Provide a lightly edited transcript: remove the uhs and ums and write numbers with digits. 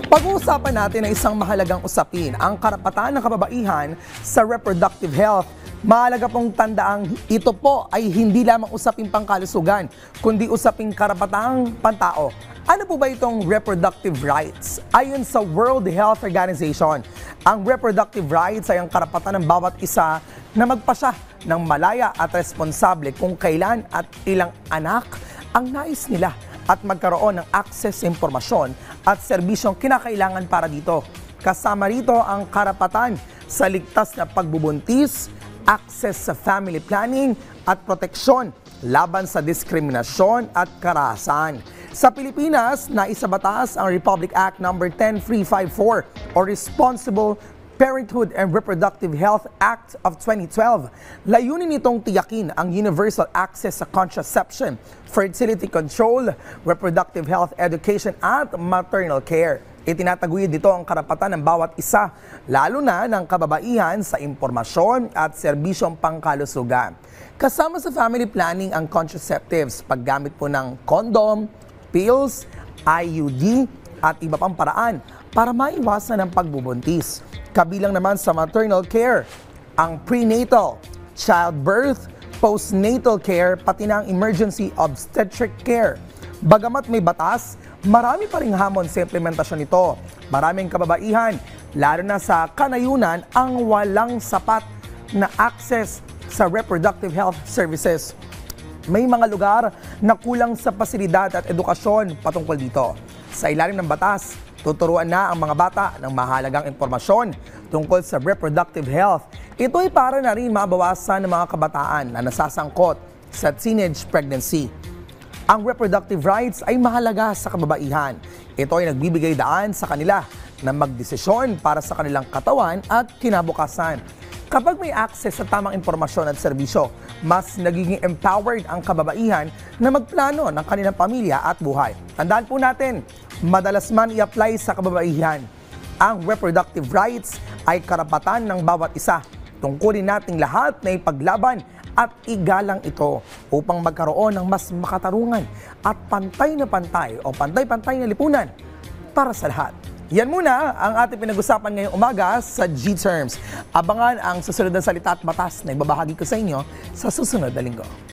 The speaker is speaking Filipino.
Pag-uusapan natin ang isang mahalagang usapin, ang karapatan ng kababaihan sa reproductive health. Mahalaga pong tandaang ito po ay hindi lamang usaping pangkalusugan, kundi usaping karapatang pantao. Ano po ba itong reproductive rights? Ayon sa World Health Organization, ang reproductive rights ay ang karapatan ng bawat isa na magpasya ng malaya at responsable kung kailan at ilang anak ang nais nila at magkaroon ng access sa impormasyon at serbisyong kinakailangan para dito. Kasama rito ang karapatan sa ligtas na pagbubuntis, access sa family planning at proteksyon laban sa diskriminasyon at karahasan. Sa Pilipinas, naisabatas ang Republic Act No. 10354 o Responsible Parenthood and Reproductive Health Act of 2012. Layunin nitong tiyakin ang universal access sa contraception, fertility control, reproductive health education at maternal care. Itinataguyod dito ang karapatan ng bawat isa, lalo na ng kababaihan sa impormasyon at serbisyong pangkalusugan. Kasama sa family planning ang contraceptives, paggamit po ng condom, pills, IUD at iba pang paraan para maiwasan ang pagbubuntis. Kabilang naman sa maternal care, ang prenatal, childbirth, postnatal care, pati na ang emergency obstetric care. Bagamat may batas, marami pa ring hamon sa implementasyon nito. Maraming kababaihan, lalo na sa kanayunan, ang walang sapat na access sa reproductive health services. May mga lugar na kulang sa pasilidad at edukasyon patungkol dito. Sa ilalim ng batas, tuturuan na ang mga bata ng mahalagang impormasyon tungkol sa reproductive health. Ito ay para na rin mabawasan ng mga kabataan na nasasangkot sa teenage pregnancy. Ang reproductive rights ay mahalaga sa kababaihan. Ito ay nagbibigay daan sa kanila na magdesisyon para sa kanilang katawan at kinabukasan. Kapag may access sa tamang impormasyon at serbisyo, mas nagiging empowered ang kababaihan na magplano ng kanilang pamilya at buhay. Tandaan po natin, madalas man i-apply sa kababaihan. Ang reproductive rights ay karapatan ng bawat isa. Tungkulin nating lahat na ipaglaban at igalang ito upang magkaroon ng mas makatarungan at pantay na lipunan para sa lahat. Yan muna ang ating pinag-usapan ngayong umaga sa G-Terms. Abangan ang susunod na salita at batas na ibabahagi ko sa inyo sa susunod na linggo.